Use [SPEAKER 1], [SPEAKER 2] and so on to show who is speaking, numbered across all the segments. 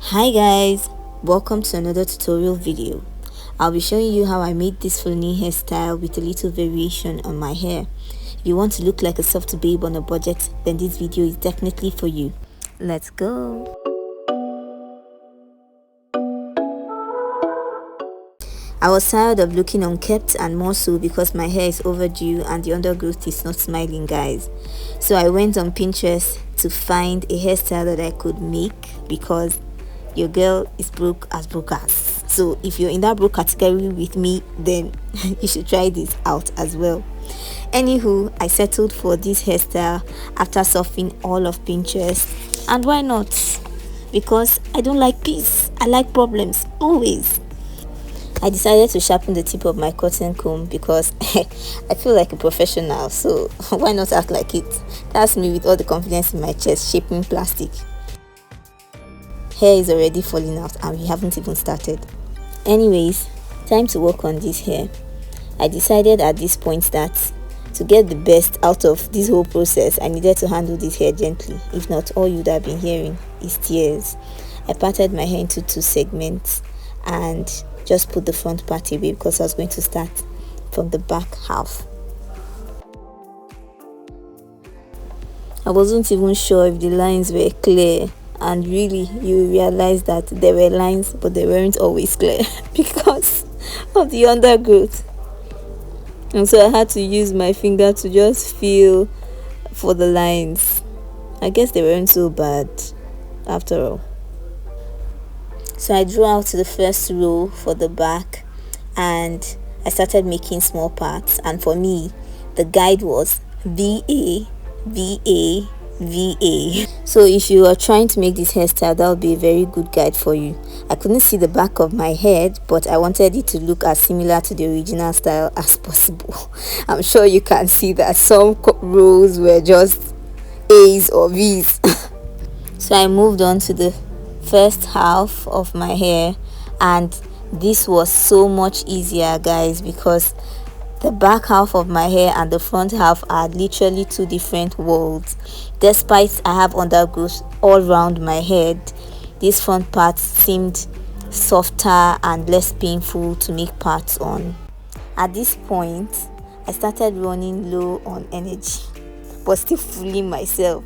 [SPEAKER 1] Hi guys, welcome to another tutorial video. I'll be showing you how I made this Fulani hairstyle with a little variation on my hair. If you want to look like a soft babe on a budget, then this video is definitely for you. Let's go. I was tired of looking unkempt, and more so because my hair is overdue and the undergrowth is not smiling, guys. So I went on Pinterest to find a hairstyle that I could make because your girl is broke as broke as. So if you're in that broke category with me, then you should try this out as well. Anywho, I settled for this hairstyle after surfing all of Pinterest. And why not? Because I don't like peace. I like problems, always. I decided to sharpen the tip of my cotton comb because I feel like a professional, so why not act like it? That's me with all the confidence in my chest, shaping plastic. Hair is already falling out and we haven't even started. Anyways, time to work on this hair. I decided at this point that to get the best out of this whole process, I needed to handle this hair gently. If not, all you'd have been hearing is tears. I parted my hair into 2 segments and just put the front part away because I was going to start from the back half. I wasn't even sure if the lines were clear, and really you realize that there were lines but they weren't always clear because of the undergrowth. And so I had to use my finger to just feel for the lines. I guess they weren't so bad after all. So I drew out the first row for the back and I started making small parts, and for me the guide was VA, VA, VA. So if you are trying to make this hairstyle, that would be a very good guide for you. I couldn't see the back of my head, but I wanted it to look as similar to the original style as possible. I'm sure you can see that some rows were just A's or V's. So I moved on to the first half of my hair, and this was so much easier, guys, because the back half of my hair and the front half are literally 2 different worlds. Despite I have undergrowth all around my head, this front part seemed softer and less painful to make parts on. At this point, I started running low on energy, but still fooling myself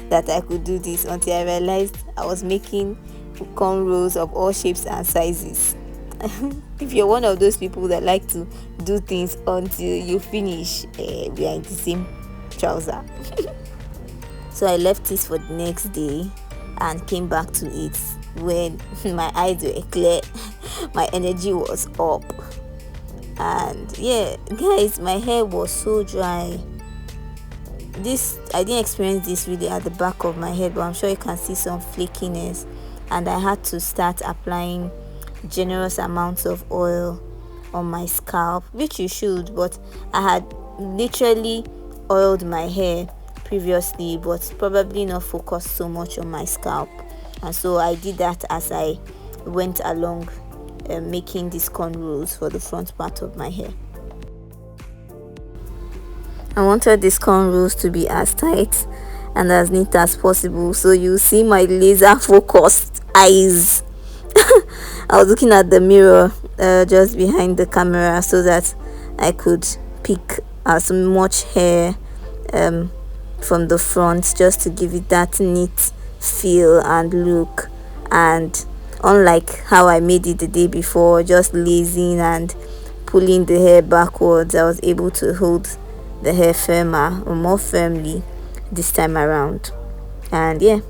[SPEAKER 1] that I could do this until I realized I was making cornrows of all shapes and sizes. If you're one of those people that like to do things until you finish, we are in the same trouser. So I left this for the next day and came back to it when my eyes were clear, my energy was up, and yeah, guys, my hair was so dry. I didn't experience this really at the back of my head, but I'm sure you can see some flakiness, and I had to start applying generous amounts of oil on my scalp, which you should, but I had literally oiled my hair previously, but probably not focused so much on my scalp, and so I did that as I went along making these cornrows for the front part of my hair. I wanted these cornrows to be as tight and as neat as possible, so you see my laser focused eyes. I was looking at the mirror just behind the camera so that I could pick as much hair from the front, just to give it that neat feel and look. And unlike how I made it the day before, just lazing and pulling the hair backwards, I was able to hold the hair firmer or more firmly this time around. And yeah,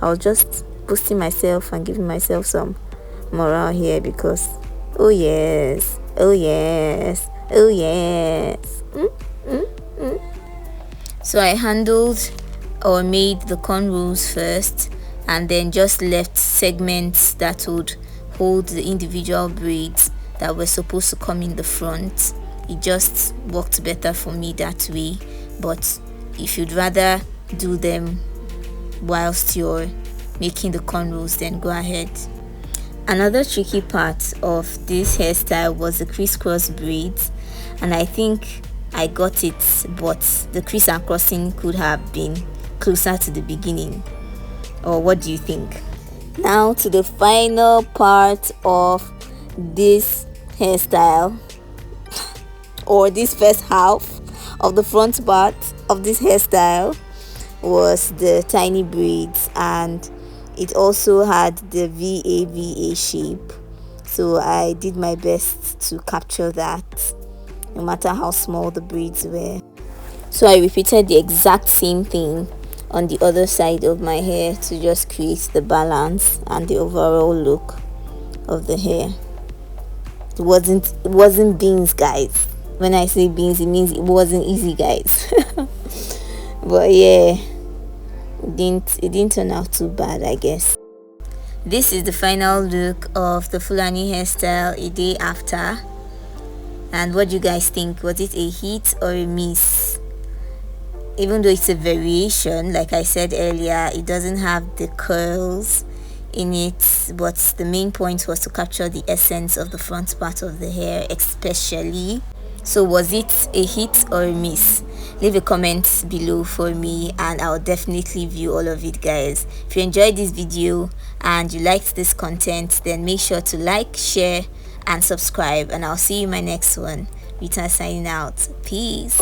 [SPEAKER 1] I was just boosting myself and giving myself some morale here because oh yes, oh yes, oh yes. So I handled or made the cornrows first, and then just left segments that would hold the individual braids that were supposed to come in the front. It just worked better for me that way, but if you'd rather do them whilst you're making the cornrows, then go ahead. Another tricky part of this hairstyle was the crisscross braids, and I think I got it, but the crease and crossing could have been closer to the beginning. Or what do you think? Now to the final part of this hairstyle, or this first half of the front part of this hairstyle, was the tiny braids, and it also had the VA shape. So I did my best to capture that, no matter how small the braids were. So I repeated the exact same thing on the other side of my hair to just create the balance and the overall look of the hair. It wasn't beans, guys. When I say beans, it means it wasn't easy, guys. But yeah, it didn't turn out too bad, I guess. This is the final look of the Fulani hairstyle a day after. And what do you guys think? Was it a hit or a miss? Even though it's a variation, like I said earlier, it doesn't have the curls in it, but the main point was to capture the essence of the front part of the hair especially. So was it a hit or a miss? Leave a comment below for me and I'll definitely view all of it, guys. If you enjoyed this video and you liked this content, then make sure to like, share and subscribe, and I'll see you in my next one. Rita signing out. Peace.